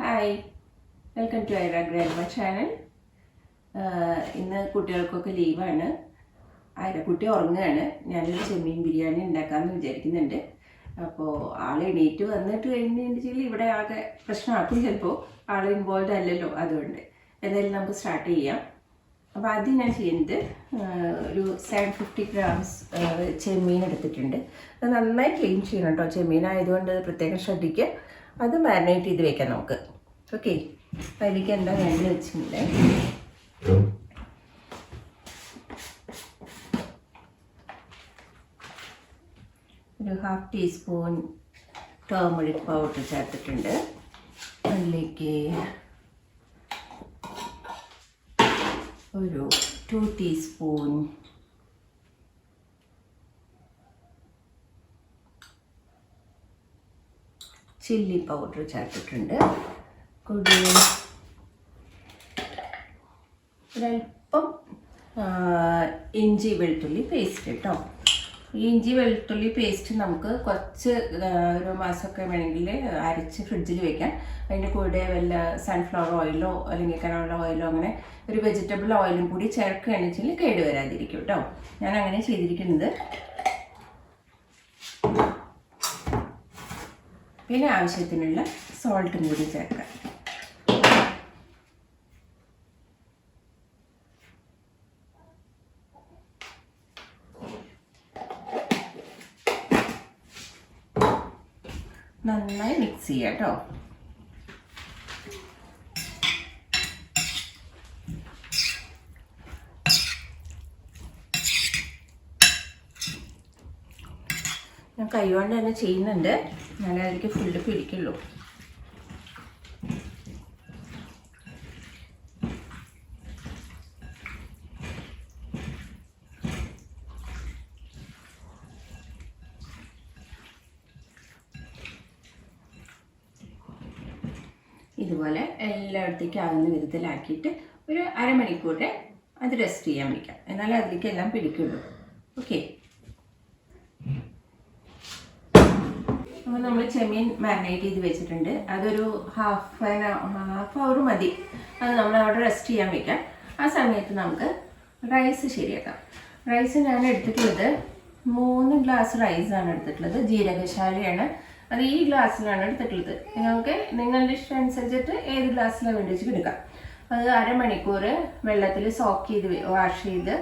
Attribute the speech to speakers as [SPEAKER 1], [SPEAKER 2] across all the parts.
[SPEAKER 1] Hi, welcome to Aira grandma channel. ഇന്ന് കുട്ടികൾക്കൊക്കെ ലീവാണ്. കുട്ടി ഉറങ്ങുകയാണ്. ഞാനൊരു ചെമ്മീൻ ബിരിയാണി ഉണ്ടാക്കാമെന്ന് വിചാരിക്കുന്നുണ്ട്. അപ്പോൾ ആൾ എണീറ്റ് വന്നിട്ട് കഴിഞ്ഞിട്ടുണ്ടെങ്കിൽ ഇവിടെ ആകെ പ്രശ്നമാക്കും. ചിലപ്പോൾ ആൾ ഇൻവോൾവ് അല്ലല്ലോ, അതുകൊണ്ട് എന്തായാലും നമുക്ക് സ്റ്റാർട്ട് ചെയ്യാം. അപ്പോൾ ആദ്യം ഞാൻ ചെയ്യുന്നത് ഒരു 750 grams ചെമ്മീൻ എടുത്തിട്ടുണ്ട്. അത് നന്നായി ക്ലീൻ ചെയ്യണം കേട്ടോ. ചെമ്മീൻ ആയതുകൊണ്ട് പ്രത്യേകം ശ്രദ്ധിക്കുക. അത് മാരിനേറ്റ് ചെയ്ത് വെക്കാം നമുക്ക്. ഓക്കെ, അതിലേക്ക് എന്താ വേണ്ടി വെച്ചിട്ടുണ്ട്? ഒരു 1/2 ടീസ്പൂൺ ടർമറിക് പൗഡർ ചേർത്തിട്ടുണ്ട്. അതിലേക്ക് ഒരു 2 ടീസ്പൂൺ ചില്ലി പൗഡർ ചേർത്തിട്ടുണ്ട്. ഒരല്പം ഇഞ്ചി വെളുത്തുള്ളി പേസ്റ്റ് കേട്ടോ. ഈ ഇഞ്ചി വെളുത്തുള്ളി പേസ്റ്റ് നമുക്ക് കുറച്ച് ഒരു മാസമൊക്കെ വേണമെങ്കിൽ അരച്ച് ഫ്രിഡ്ജിൽ വെക്കാം. അതിൻ്റെ കൂടെ വല്ല സൺഫ്ലവർ ഓയിലോ അല്ലെങ്കിൽ കനോല ഓയിലോ അങ്ങനെ ഒരു വെജിറ്റബിൾ ഓയിലും കൂടി ചേർക്കുകയാണെന്ന് വെച്ചാൽ കേടുവരാതിരിക്കും കേട്ടോ. ഞാൻ അങ്ങനെ ചെയ്തിരിക്കുന്നത്. പിന്നെ ആവശ്യത്തിനുള്ള സോൾട്ടും കൂടി ചേർക്കാം. നന്നായി മിക്സ് ചെയ്യാം കേട്ടോ. ഞാൻ കൈകൊണ്ട് തന്നെ ചെയ്യുന്നുണ്ട്, എന്നാലേ അതിലേക്ക് ഫുള്ള് പിടിക്കുള്ളൂ. ഇതുപോലെ എല്ലായിടത്തേക്കും ആകുന്ന വിധത്തിലാക്കിയിട്ട് ഒരു അരമണിക്കൂർ അത് റെസ്റ്റ് ചെയ്യാൻ വയ്ക്കാം. എന്നാലേ അതിലേക്ക് എല്ലാം പിടിക്കുള്ളൂ. ഓക്കെ, അപ്പോൾ നമ്മൾ ചെമ്മീൻ മാരിനേറ്റ് ചെയ്ത് വെച്ചിട്ടുണ്ട്. അതൊരു ഹാഫ് അവർ മതി. അത് നമ്മൾ അവിടെ റെസ്റ്റ് ചെയ്യാൻ വയ്ക്കാം. ആ സമയത്ത് നമുക്ക് റൈസ് ശരിയാക്കാം. റൈസ് ഞാൻ എടുത്തിട്ടുള്ളത് 3 ഗ്ലാസ് റൈസാണ് എടുത്തിട്ടുള്ളത്. ജീരകശാലയാണ്. അത് ഈ ഗ്ലാസ്സിലാണ് എടുത്തിട്ടുള്ളത്. നിങ്ങൾക്ക് നിങ്ങളുടെ ഇഷ്ടം അനുസരിച്ചിട്ട് ഏത് ഗ്ലാസ്സിലാണ് വേണ്ടി വെച്ചിട്ട് എടുക്കാം. അത് അരമണിക്കൂർ വെള്ളത്തിൽ വാഷ് ചെയ്ത്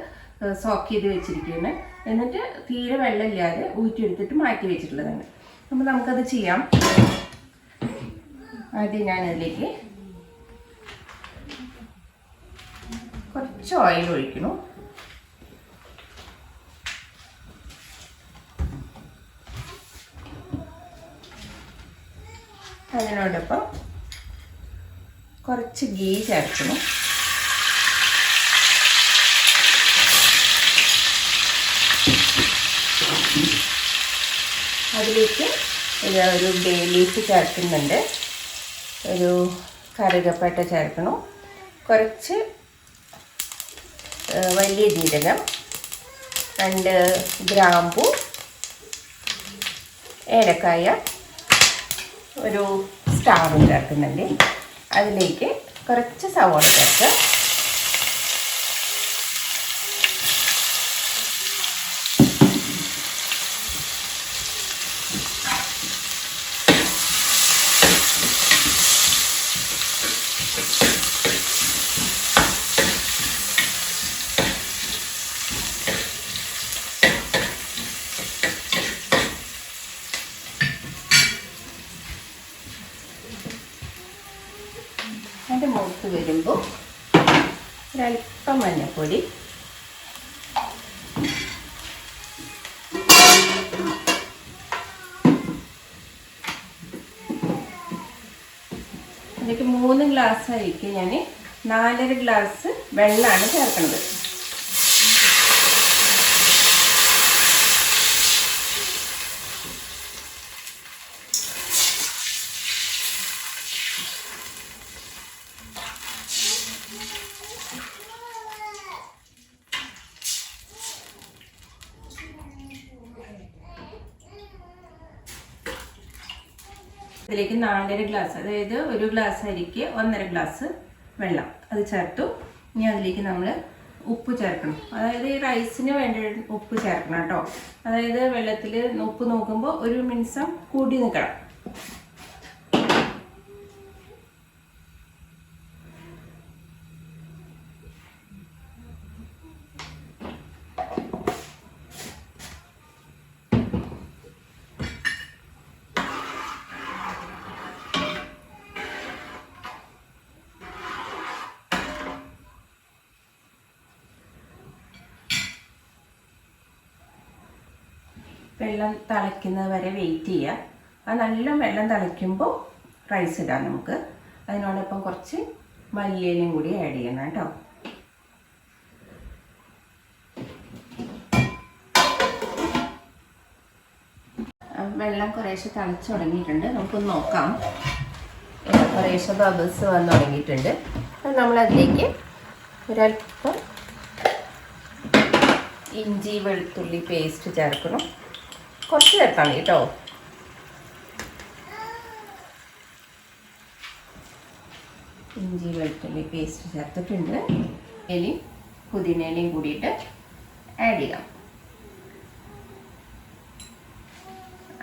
[SPEAKER 1] സോക്ക് ചെയ്ത് വെച്ചിരിക്കുകയാണ്. എന്നിട്ട് തീരെ വെള്ളമില്ലാതെ ഊറ്റിയെടുത്തിട്ട് മാറ്റി വെച്ചിട്ടുള്ളതാണ്. അപ്പോൾ നമുക്കത് ചെയ്യാം. ആദ്യം ഞാനതിലേക്ക് കുറച്ച് ഓയിൽ ഒഴിക്കണം. അതിനോടൊപ്പം കുറച്ച് ഗീ ചേർക്കണം. അതിലേക്ക് ഒരു ബേ ലീഫ് ചേർക്കുന്നുണ്ട്. ഒരു കറുകപ്പട്ട ചേർക്കണം. കുറച്ച് വലിയ ജീരകം, 2 ഗ്രാമ്പു, ഏലക്കായ, ഒരു സ്റ്റാറും ചേർക്കുന്നുണ്ട്. അതിലേക്ക് കുറച്ച് സവാള ചേർക്കുക. അതിൻ്റെ മൂത്ത് വരുമ്പോൾ ഒരല്പം മഞ്ഞൾപ്പൊടി, അതിലേക്ക് 3 ഗ്ലാസ് അരിക്ക് ഞാൻ 4.5 ഗ്ലാസ് വെള്ളമാണ് ചേർക്കുന്നത്. അതിലേക്ക് 4.5 ഗ്ലാസ്, അതായത് 1 ഗ്ലാസ് അരിക്ക് 1.5 ഗ്ലാസ് വെള്ളം അത് ചേർത്തു. ഇനി അതിലേക്ക് നമ്മൾ ഉപ്പ് ചേർക്കണം. അതായത് ഈ റൈസിന് വേണ്ടി ഉപ്പ് ചേർക്കണം കേട്ടോ. അതായത് വെള്ളത്തിൽ ഉപ്പ് നോക്കുമ്പോൾ ഒരു മിനിസം കൂടി നിൽക്കണം. വെള്ളം തിളയ്ക്കുന്നത് വരെ വെയിറ്റ് ചെയ്യുക. അത് നല്ല വെള്ളം തിളയ്ക്കുമ്പോൾ റൈസ് ഇടാം നമുക്ക്. അതിനോടൊപ്പം കുറച്ച് മല്ലിയിലയും കൂടി ആഡ് ചെയ്യണം കേട്ടോ. വെള്ളം കുറേശ്ശെ തിളച്ച് തുടങ്ങിയിട്ടുണ്ട്. നമുക്കൊന്ന് നോക്കാം. കുറേശ്ശെ ബബിൾസ് വന്ന് തുടങ്ങിയിട്ടുണ്ട്. അത് നമ്മളതിലേക്ക് ഒരല്പം ഇഞ്ചി വെളുത്തുള്ളി പേസ്റ്റ് ചേർക്കണം. കുറച്ച് ചേർക്കാം കേട്ടോ. ഇഞ്ചി വെളുത്തുള്ളി പേസ്റ്റ് ചേർത്തിട്ടുണ്ട്. ഇലയും പുതിനയിലയും കൂടിയിട്ട് ആഡ് ചെയ്യാം.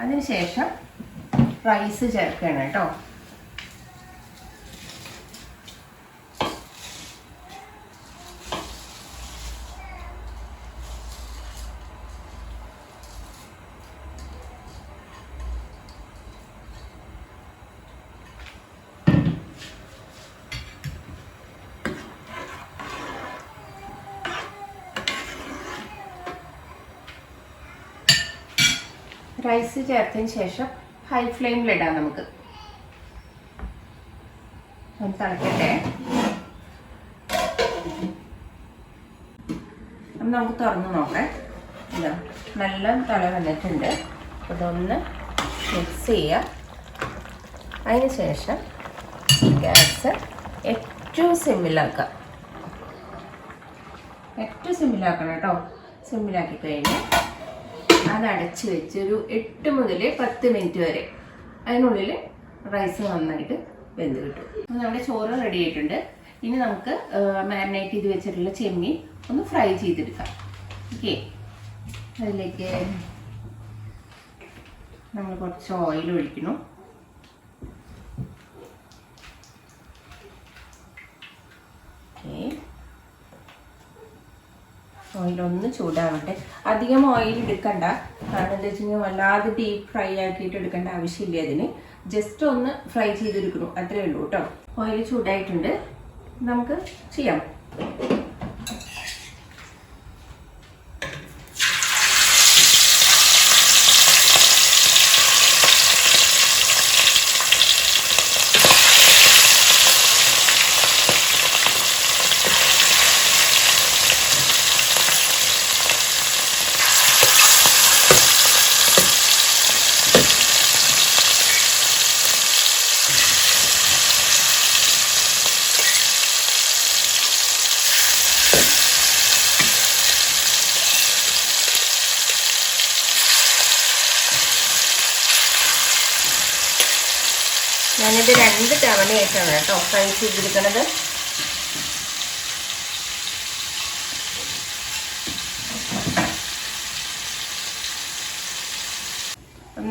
[SPEAKER 1] അതിനുശേഷം റൈസ് ചേർക്കണം കേട്ടോ. റൈസ് ചേർത്തതിന് ശേഷം ഹൈ ഫ്ലെയിമിലിടാം നമുക്ക്. ഒന്ന് തിളക്കട്ടെ. അപ്പം നമുക്ക് തുറന്ന് നോക്കാം. ഇതാ നല്ല തിള വന്നിട്ടുണ്ട്. അതൊന്ന് മിക്സ് ചെയ്യുക. അതിന് ശേഷം ഗ്യാസ് ഏറ്റവും സിമ്മിലാക്കുക. ഏറ്റവും സിമ്മിലാക്കണം കേട്ടോ. സിമ്മിലാക്കി കഴിഞ്ഞ് അത് അടച്ച് വെച്ച് ഒരു 8 മുതൽ 10 മിനിറ്റ് വരെ അതിനുള്ളിൽ റൈസ് നന്നായിട്ട് വെന്ത് കിട്ടും. അപ്പോൾ നമ്മുടെ ചോറ് റെഡി ആയിട്ടുണ്ട്. ഇനി നമുക്ക് മാരിനേറ്റ് ചെയ്ത് വെച്ചിട്ടുള്ള ചെമ്മീൻ ഒന്ന് ഫ്രൈ ചെയ്തെടുക്കാം. ഓക്കെ, അതിലേക്ക് നമ്മൾ കുറച്ച് ഓയിൽ ഒഴിക്കണം. ഓക്കെ, ഓയിലൊന്ന് ചൂടാവട്ടെ. അധികം ഓയിൽ എടുക്കണ്ട. കാരണം എന്താ വെച്ച് കഴിഞ്ഞാൽ വല്ലാതെ ഡീപ്പ് ഫ്രൈ ആക്കിയിട്ട് എടുക്കേണ്ട ആവശ്യമില്ല. അതിന് ജസ്റ്റ് ഒന്ന് ഫ്രൈ ചെയ്തെടുക്കണം, അത്രേ ഉള്ളൂ കേട്ടോ. ഓയിൽ ചൂടായിട്ടുണ്ട്, നമുക്ക് ചെയ്യാം. ഞാനിത് 2 തവണയായിട്ടാണ് കേട്ടോ ഫ്രൈ ചെയ്തെടുക്കുന്നത്.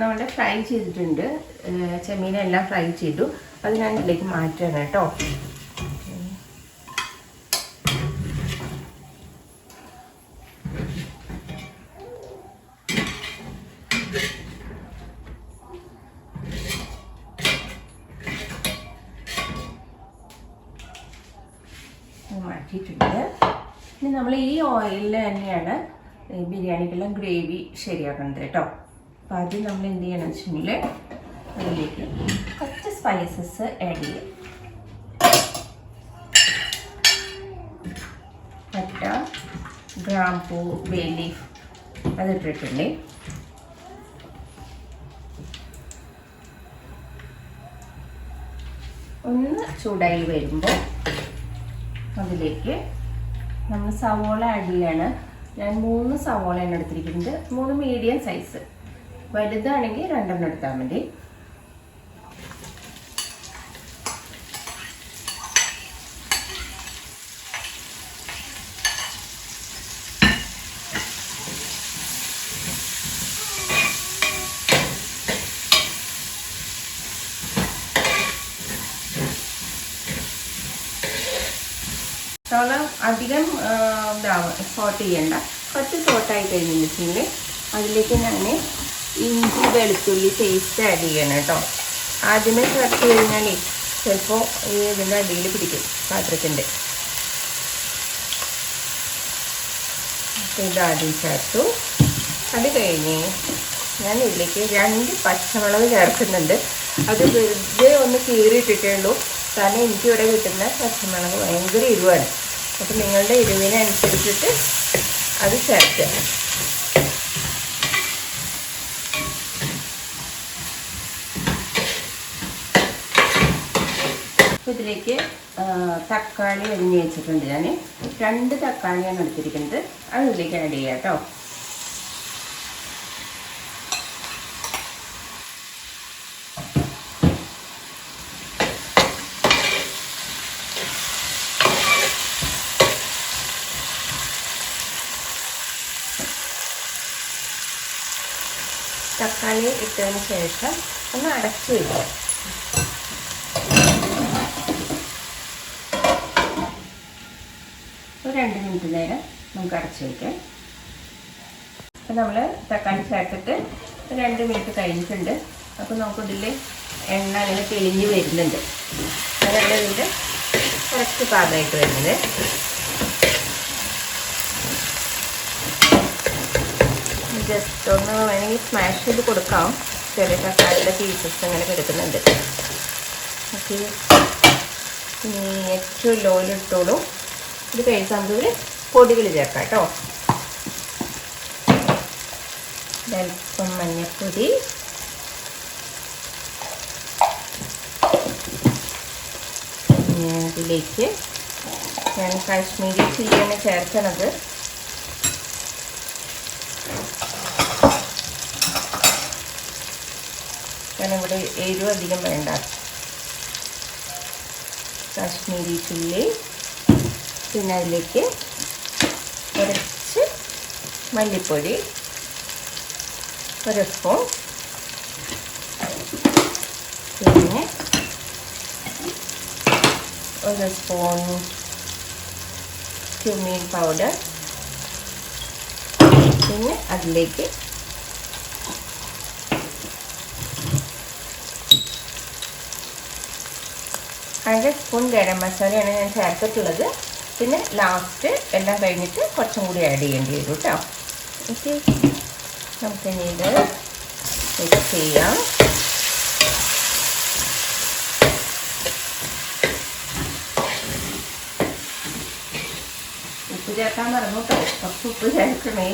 [SPEAKER 1] നമ്മുടെ ഫ്രൈ ചെയ്തിട്ടുണ്ട്. ചെമ്മീനെല്ലാം ഫ്രൈ ചെയ്തു. അത് ഞാൻ ഇതിലേക്ക് മാറ്റണം കേട്ടോ. മാറ്റിയിട്ടുണ്ട്. ഇനി നമ്മൾ ഈ ഓയിലിൽ തന്നെയാണ് ബിരിയാണിക്കുള്ള ഗ്രേവി ശരിയാക്കുന്നത് കേട്ടോ. അപ്പോൾ ആദ്യം നമ്മൾ എന്ത് ചെയ്യണം വെച്ചെങ്കിൽ അതിലേക്ക് കുറച്ച് സ്പൈസസ് ആഡ് ചെയ്യാം. പട്ട, ഗ്രാമ്പൂ, ബേ ലീഫ് അതിട്ടിട്ടുണ്ട്. ഒന്ന് ചൂടായി വരുമ്പോൾ അതിലേക്ക് നമ്മൾ സവോള ആഡ് ചെയ്യാണ്. ഞാൻ 3 സവോളയാണ് എടുത്തിരിക്കുന്നത്. 3 മീഡിയം സൈസ്. വലുതാണെങ്കിൽ 2 എടുത്താൽ മതി. സവാള അധികം സോട്ട് ചെയ്യണ്ട, കുറച്ച് സോട്ടായി കഴിഞ്ഞിട്ടുണ്ടെങ്കിൽ അതിലേക്ക് ഞാൻ ഇഞ്ചി വെളുത്തുള്ളി പേസ്റ്റ് ആഡ് ചെയ്യണം കേട്ടോ. ആദ്യമേ ചേർത്ത് കഴിഞ്ഞാൽ ചിലപ്പോൾ ഈ ഇതിൻ്റെ അടിയിൽ പിടിക്കും പാത്രത്തിൻ്റെ. ഇതാദ്യം ചേർത്തു. അത് കഴിഞ്ഞ് ഞാൻ ഇതിലേക്ക് 2 പച്ചമുളക് ചേർക്കുന്നുണ്ട്. അത് വെറുതെ ഒന്ന് കീറിയിട്ടിട്ടേ ഉള്ളൂ, കാരണം എനിക്കിവിടെ കിട്ടുന്ന പച്ചമുളക് ഭയങ്കര എരിവാണ്. അപ്പം നിങ്ങളുടെ എരിവിനനുസരിച്ചിട്ട് അത് ചേർക്കുക. ഇതിലേക്ക് തക്കാളി അരിഞ്ഞ് വെച്ചിട്ടുണ്ട്. ഞാൻ 2 തക്കാളിയാണ് എടുത്തിരിക്കുന്നത്. അത് ഇതിലേക്ക് ആഡ് ചെയ്യാം കേട്ടോ. തക്കാളി ഇട്ടതിന് ശേഷം ഒന്ന് അടച്ചു വയ്ക്കുക. ഒരു 2 മിനിറ്റ് നേരം നമുക്ക് അടച്ചു വയ്ക്കാം. അപ്പം നമ്മൾ തക്കാളി ചേർത്തിട്ട് 2 മിനിറ്റ് കഴിഞ്ഞിട്ടുണ്ട്. അപ്പോൾ നമുക്കിതിൽ എണ്ണ അങ്ങനെ തെളിഞ്ഞ് വരുന്നുണ്ട്. അതാണ് ഇതിൻ്റെ കറക്റ്റ് പാകമായിട്ട് വരുന്നത്. ജസ്റ്റ് ഒന്ന് വേണമെങ്കിൽ സ്മാഷ് ചെയ്ത് കൊടുക്കാം. ചെറിയ തക്കാളിയുടെ പീസസ് അങ്ങനെ കിടക്കുന്നുണ്ട്. ഓക്കെ, ഇനി ഏറ്റവും ലോയിലിട്ടോളൂ. ഇത് കഴിച്ച് നമുക്ക് പൊടികൾ ചേർക്കാം കേട്ടോ. അല്പം മഞ്ഞൾപ്പൊടി, പിന്നെ അതിലേക്ക് ഞാൻ കാശ്മീരി ചില്ലിയാണ് ചേർക്കണത്. കാരണം ഇവിടെ എരിവ് അധികം വേണ്ട. കാശ്മീരി ചില്ലി, പിന്നെ അതിലേക്ക് കുറച്ച് മല്ലിപ്പൊടി, 1 സ്പൂൺ, പിന്നെ 1 സ്പൂൺ ക്യുമീൻ പൗഡർ, പിന്നെ അതിലേക്ക് 1 സ്പൂൺ ഗരം മസാലയാണ് ഞാൻ ചേർത്തിട്ടുള്ളത്. പിന്നെ ലാസ്റ്റ് എല്ലാം കഴിഞ്ഞിട്ട് കുറച്ചും കൂടി ആഡ് ചെയ്യേണ്ടി വരും കേട്ടോ. ഓക്കെ, നമുക്കിനി ഇത് മിക്സ് ചെയ്യാം. ഉപ്പ് ചേർക്കാൻ മറന്നു കേട്ടോ, കുറച്ച് ഉപ്പ് ചേർക്കണേ.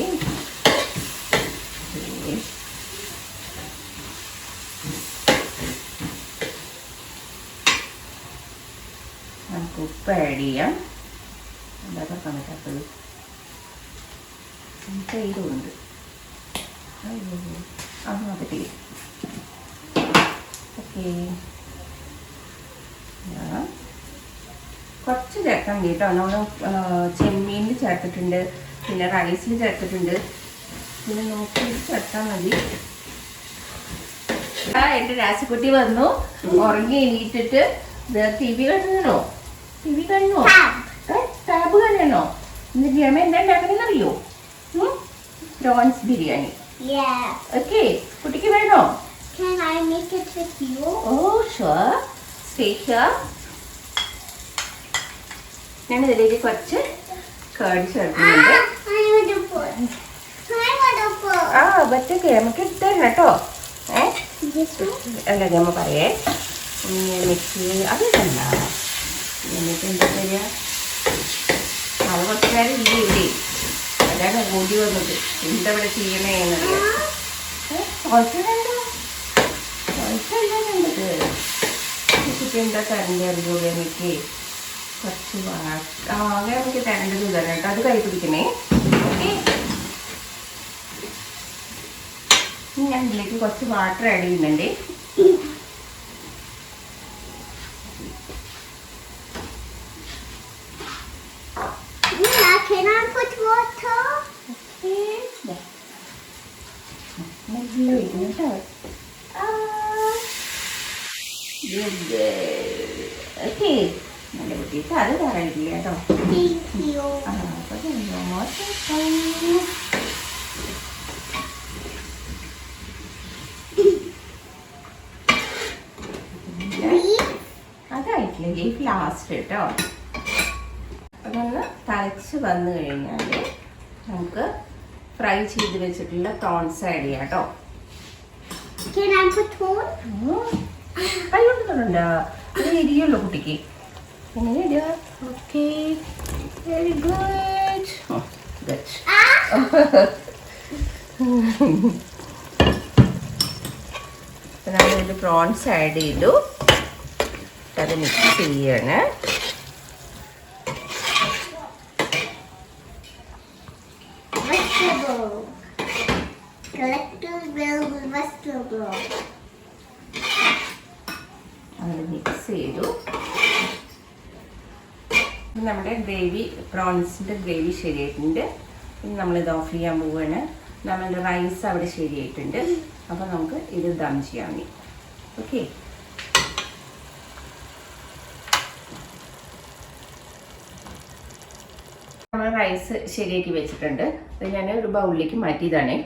[SPEAKER 1] നമുക്ക് ഉപ്പ് ആഡ് ചെയ്യാം. എന്താ തുറക്കാൻ പറ്റാത്തത്? ഇതുണ്ട്. അത് നോക്കട്ടെ. ഓക്കെ, കുറച്ച് ചേർക്കാൻ കേട്ടോ. നമ്മൾ ചെമ്മീനിൽ ചേർത്തിട്ടുണ്ട്, പിന്നെ റൈസിൽ ചേർത്തിട്ടുണ്ട്, പിന്നെ നോക്കി ചേർത്താൽ മതി. എൻ്റെ രാശിക്കുട്ടി വന്നു, ഉറങ്ങി എണീറ്റിട്ട് TV കാണണോ? TV കാണണോ? ടാബ് കാണണോ? ഇന്ന് ജമ എന്താ ഉണ്ടാക്കണമെന്നറിയോ? പ്രോൺസ് ബിരിയാണി. ഓക്കെ, കുട്ടിക്ക് വേണോ? Oh, sure. Stay here. ഞാൻ ഇതിലേക്ക് കുറച്ച് കേട് ചേർക്കുന്നുണ്ട്. പറ്റൊക്കെ നമുക്ക് ഇട്ടുതരണം കേട്ടോ. അല്ല നമ്മ പറയേ മിക്സ് അതല്ല. എന്നിട്ട് എന്താ പറയുക, അത് കുറച്ച് നേരം ഇല്ല ഇവിടെ. അതാണ് കൂടി വന്നത്. എന്താ ഇവിടെ ചെയ്യണേന്നറിയാം. കുഴപ്പമില്ലല്ലോ, കുഴപ്പമില്ല. നല്ലത് കുട്ടി എന്താ തരണ്ടേ അറിയൂടെ എനിക്ക്? കുറച്ച് അങ്ങനെ നമുക്ക് തരേണ്ടത് ഇതാണ് കേട്ടോ. അത് കൈ പിടിക്കണേ. ഓക്കെ, ഞാൻ ഇതിലേക്ക് കുറച്ച് വാട്ടർ ആഡ് ചെയ്യുന്നുണ്ട്.
[SPEAKER 2] Can I put water?
[SPEAKER 1] Okay, എൻ്റെ കുട്ടിക്ക് അത് തരാനില്ല കേട്ടോ. അതായിട്ടില്ല, ഗീഫ് ലാസ്റ്റ് കേട്ടോ. അതൊന്ന് തളിച്ച് വന്നു കഴിഞ്ഞാൽ നമുക്ക് ഫ്രൈ ചെയ്ത് വെച്ചിട്ടുള്ള പ്രോൺസ് ആഡ് ചെയ്യാം കേട്ടോ. കൈ കൊണ്ടുണ്ടോ? അത് ഇരിയുള്ളൂ കുട്ടിക്ക്. എങ്ങനെ ഇടുക? Okay, very good. നമ്മളിത് പ്രോൺസ് ആഡ് ചെയ്തു. അത് മിക്സ് ചെയ്യാണ്. അത് മിക്സ് ചെയ്തു. നമ്മുടെ ഗ്രേവി, പ്രോൺസിൻ്റെ ഗ്രേവി ശരിയായിട്ടുണ്ട്. ഇനി നമ്മളിത് ഓഫ് ചെയ്യാൻ പോവുകയാണ്. നമ്മളുടെ റൈസ് അവിടെ ശരിയായിട്ടുണ്ട്. അപ്പോൾ നമുക്ക് ഇത് ദം ചെയ്യാൻ മതി. ഓക്കെ, നമ്മൾ റൈസ് ശരിയാക്കി വെച്ചിട്ടുണ്ട്. അത് ഞാൻ ഒരു ബൗളിലേക്ക് മാറ്റിയതാണ്.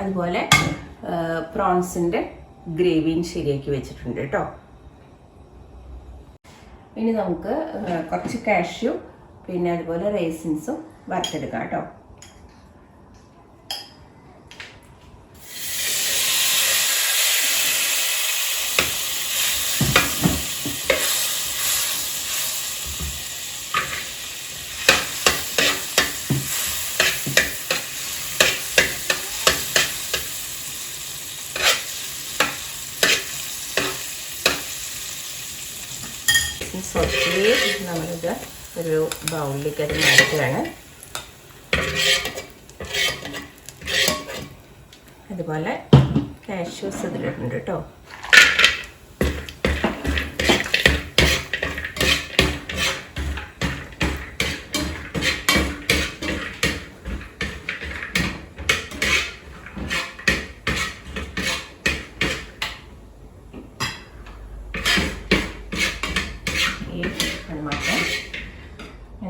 [SPEAKER 1] അതുപോലെ പ്രോൺസിൻ്റെ ഗ്രേവിയും ശരിയാക്കി വെച്ചിട്ടുണ്ട് കേട്ടോ. ഇനി നമുക്ക് കുറച്ച് കാഷ്യൂ പിന്നെ അതുപോലെ റൈസിൻസും വറുത്തെടുക്കാം കേട്ടോ. നമ്മളിത് ഒരു ബൗളിലേക്ക് അത് മാറ്റുകയാണ്. അതുപോലെ കാഷ്യൂസ് ഇതിലിട്ടുണ്ട് കേട്ടോ.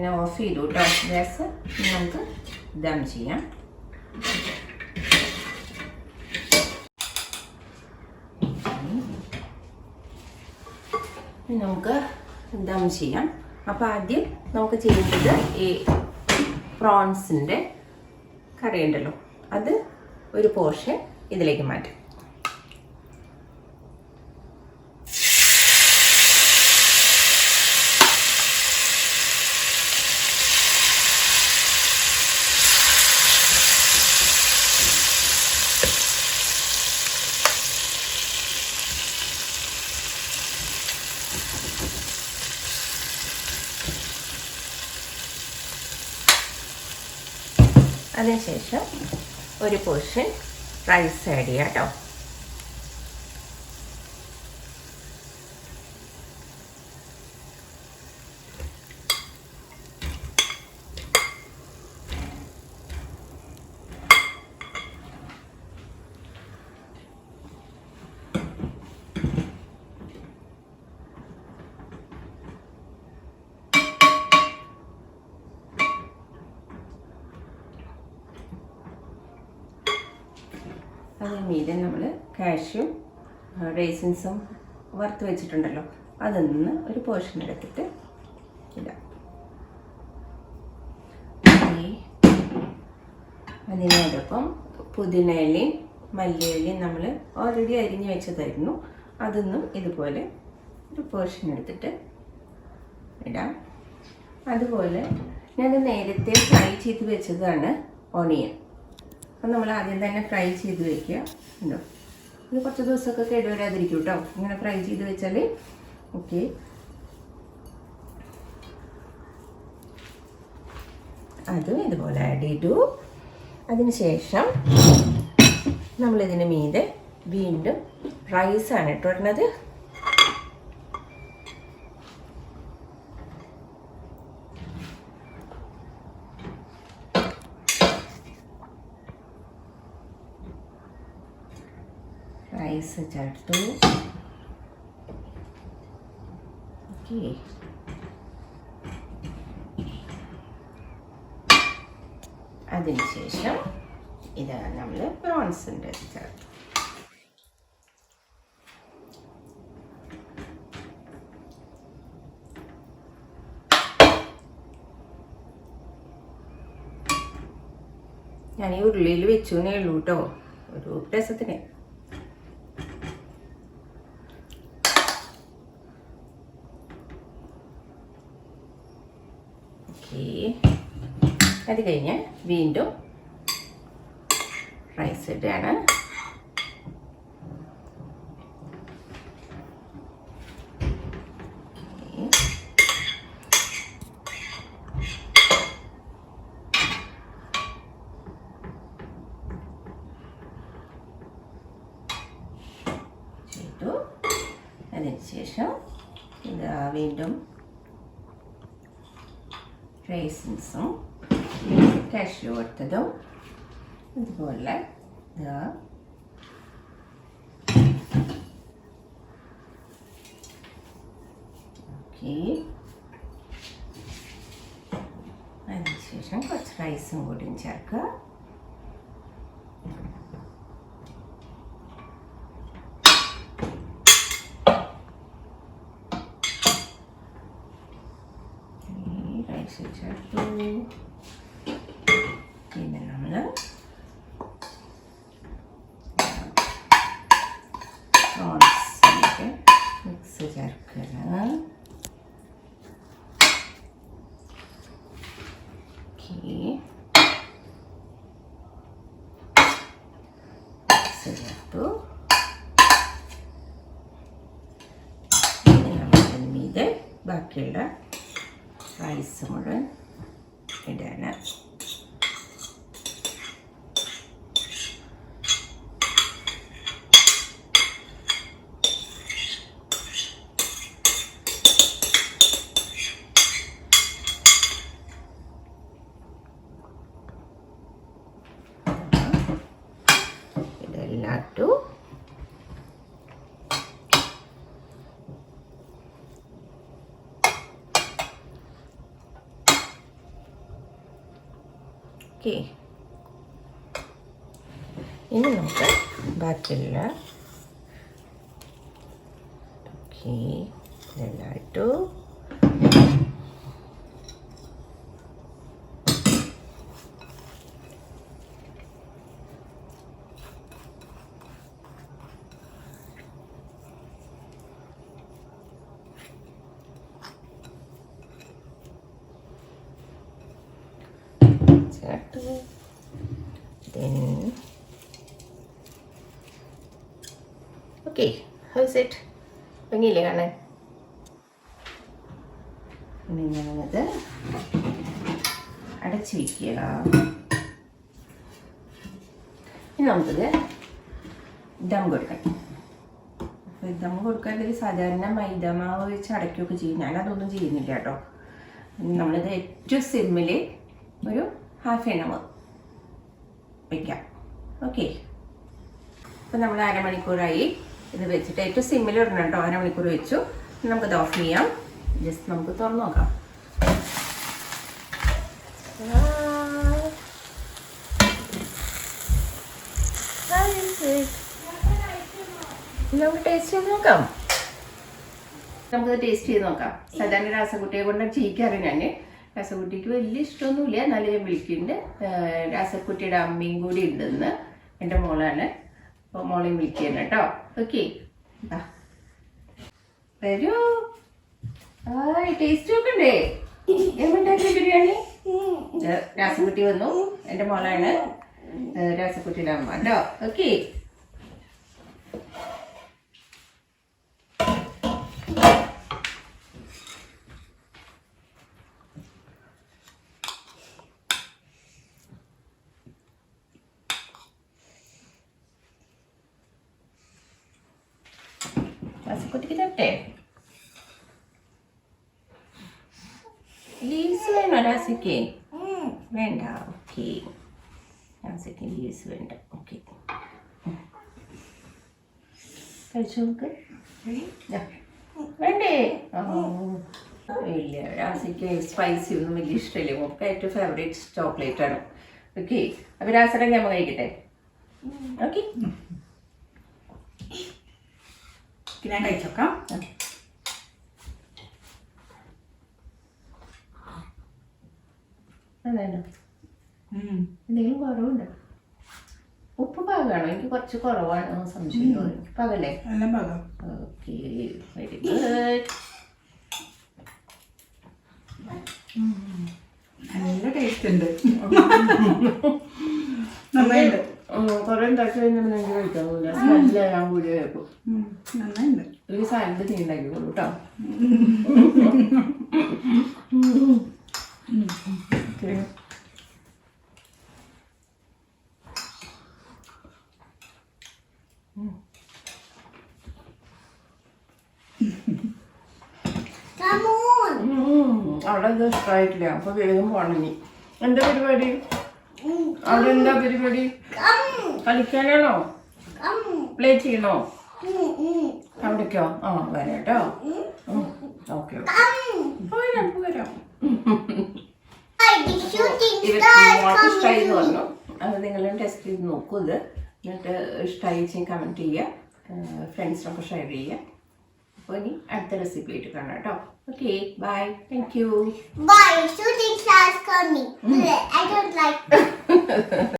[SPEAKER 1] ഞാൻ ഓഫ് ചെയ്തു കേട്ടോ ഗ്യാസ്. നമുക്ക് ദം ചെയ്യാം. നമുക്ക് ദം ചെയ്യാം. അപ്പോൾ ആദ്യം നമുക്ക് ചെയ്യേണ്ടത് ഈ പ്രോൺസിൻ്റെ കറി ഉണ്ടല്ലോ, അത് ഒരു പോർഷൻ ഇതിലേക്ക് മാറ്റാം. അതിനുശേഷം ഒരു പോർഷൻ റൈസ് ആഡ് ചെയ്യാം കേട്ടോ. അതിന് മീതെ നമ്മൾ കാഷ്യും റൈസിൻസും വറുത്ത് വെച്ചിട്ടുണ്ടല്ലോ, അതിൽ നിന്ന് ഒരു പോർഷൻ എടുത്തിട്ട് ഇടാം. അതിനോടൊപ്പം പുതിനയിലയും മല്ലിയിലയും നമ്മൾ ഓൾറെഡി അരിഞ്ഞ് വെച്ചതായിരുന്നു. അതൊന്നും ഇതുപോലെ ഒരു പോർഷൻ എടുത്തിട്ട് ഇടാം. അതുപോലെ ഞാൻ നേരത്തെ ഫ്രൈ ചെയ്ത് വെച്ചതാണ് ഓണിയൻ. അപ്പം നമ്മൾ ആദ്യം തന്നെ ഫ്രൈ ചെയ്ത് വെക്കുക. ഉണ്ടോ, ഇത് കുറച്ച് ദിവസമൊക്കെ കേടുവരാതിരിക്കും കേട്ടോ ഇങ്ങനെ ഫ്രൈ ചെയ്ത് വെച്ചാൽ. ഓക്കെ, അതും ഇതുപോലെ ആഡ് ചെയ്തു. അതിനുശേഷം നമ്മളിതിന് മീതെ വീണ്ടും റൈസാണ് ഇട്ട് വരുന്നത്. റൈസ് ചേർത്തു. ഓക്കെ. അതിനുശേഷം ഇതാണ് നമ്മൾ പ്രോൺസിൻ്റെ ചേർത്ത്. ഞാൻ ഈ ഉള്ളിയിൽ വെച്ചു എന്നേ ഉള്ളൂ കേട്ടോ, ഒരു രസത്തിന്. ഓക്കെ. അത് കഴിഞ്ഞ് വീണ്ടും റൈസ് ഇടുകയാണ്. അതിനുശേഷം ഇതാ വീണ്ടും റൈസിൻസും കാഷ്യൂ എടുത്തതും ഇതുപോലെ ഇതാ ഓക്കെ. അതിനുശേഷം കുറച്ച് റൈസും കൂടിയും ചേർക്കുക. ചേർത്തു. പിന്നെ നമ്മൾ പ്രോൺസിൻ്റെ മിക്സ് ചേർക്കണം. മിക്സ് ചേർത്തു. പിന്നെ നമ്മൾ മീതെ ബാക്കിയുള്ള റൈസ് മുഴുവൻ ഇടാണ്. ഇതെല്ലാം ഇട്ടു. ഓക്കെ. ഇനി നമുക്ക് ബാക്കിയുള്ള ഓക്കെ ഇതെല്ലാം ഇട്ടു. Then okay, how's it? ഭംഗിയില്ലേ കാണാൻ? ഇനി ഞാനത് അടച്ച് വയ്ക്കുക. ഇനി നമുക്കത് ദം കൊടുക്കണം. അപ്പോൾ ദം കൊടുക്കാൻ ഒരു സാധാരണ മൈദമാവ് വെച്ച് അടയ്ക്കുകയൊക്കെ ചെയ്യും. ഞാനതൊന്നും ചെയ്യുന്നില്ല കേട്ടോ. നമ്മളിത് ഏറ്റവും സിമ്മിൽ ഒരു ഹാഫ് ആൻ അവർ വയ്ക്കാം. ഓക്കെ. അപ്പോൾ നമ്മൾ അരമണിക്കൂറായി ഇത് വെച്ചിട്ട് ഏറ്റവും സിമ്മിൽ ഇടണം കേട്ടോ. അരമണിക്കൂർ വെച്ചു. നമുക്കത് ഓഫ് ചെയ്യാം. ജസ്റ്റ് നമുക്ക് തുറന്ന് നോക്കാം. നമുക്ക് ടേസ്റ്റ് ചെയ്ത് നോക്കാം. നമുക്കത് ടേസ്റ്റ് ചെയ്ത് നോക്കാം. സാധാരണ രാസക്കുട്ടിയെ കൊണ്ട് ചെയ്യിക്കാറ് ഞാൻ. രാസക്കുട്ടിക്ക് വലിയ ഇഷ്ടമൊന്നുമില്ല, എന്നാലും ഞാൻ വിളിക്കുന്നുണ്ട്. രാസക്കുട്ടിയുടെ അമ്മയും കൂടി ഉണ്ടെന്ന് എൻ്റെ മോളാണ്. അപ്പോൾ മോളെയും വിളിക്കുകയാണ് കേട്ടോ. ഓക്കെ, വരൂ. ടേസ്റ്റ് നോക്കണ്ടേ? എങ്ങോട്ടാക്കി ബിരിയാണി? രാസക്കുട്ടി വന്നു. എൻ്റെ മോളാണ് രാസക്കുട്ടിയുടെ അമ്മ കേട്ടോ. ഓക്കെ. രാസക്കുട്ടിക്ക് തരട്ടെ? ലീവ്സ് വേണോ രാസയ്ക്ക്? വേണ്ട. ഓക്കെ, രാസയ്ക്ക് ലീവ്സ് വേണ്ട. ഓക്കെ, കഴിച്ചു നോക്ക്. വേണ്ടേ? ഇല്ല, രാസിക്ക് സ്പൈസി ഒന്നും വലിയ ഇഷ്ടമില്ല. നമുക്ക് ഏറ്റവും ഫേവറേറ്റ് ചോക്ലേറ്റ് ആണ്. ഓക്കെ, അപ്പൊ രാസയുടെ ഞാൻ കഴിക്കട്ടെ. ഓക്കെ,
[SPEAKER 2] ഞാൻ കഴിച്ചോക്കാം.
[SPEAKER 1] അതെയോ, എന്തെങ്കിലും കുറവുണ്ടോ? ഉപ്പ് പാകമാണോ? എനിക്ക് കുറച്ച് കുറവാണ് സംശയം. പാകല്ലേ?
[SPEAKER 2] എല്ലാം പാകം.
[SPEAKER 1] Okay, very good.
[SPEAKER 2] നല്ല ടേസ്റ്റ് ഉണ്ട്. നന്നായിട്ടുണ്ട്.
[SPEAKER 1] കുറെ ഉണ്ടാക്കി കഴിഞ്ഞാൽ നിങ്ങൾക്ക് കഴിക്കാൻ പോകില്ല. സ്മെല്ലാൻ കൂടി കേൾക്കും.
[SPEAKER 2] നന്നായിട്ടുണ്ട്.
[SPEAKER 1] ഒരു സാലഡ് നീ ഉണ്ടാക്കിക്കോളൂ കേട്ടോ. അവിടെ ഇത് ഇഷ്ടമായിട്ടില്ല, അപ്പൊ വേഗം പോണി. എന്താ പരിപാടി? അവിടെ എന്താ പരിപാടി? കളിക്കാനാണോ? പ്ലേ ചെയ്യണോ? അവിടേക്കോ? ആ വരാം കേട്ടോ. ഓക്കെ, വരാം. ഇഷ്ടമായി എന്ന് പറഞ്ഞു. അത് നിങ്ങളും ടെസ്റ്റ് ചെയ്ത് നോക്കൂ. ഇത് എന്നിട്ട് ഇഷ്ടമായി കമൻറ്റ് ചെയ്യുക, ഫ്രണ്ട്സിനൊക്കെ ഷെയർ ചെയ്യുക. അപ്പോൾ ഇനി അടുത്ത റെസിപ്പി ആയിട്ട് കാണാം കേട്ടോ. Okay, bye, thank you.
[SPEAKER 3] Bye. Shooting stars coming. I don't like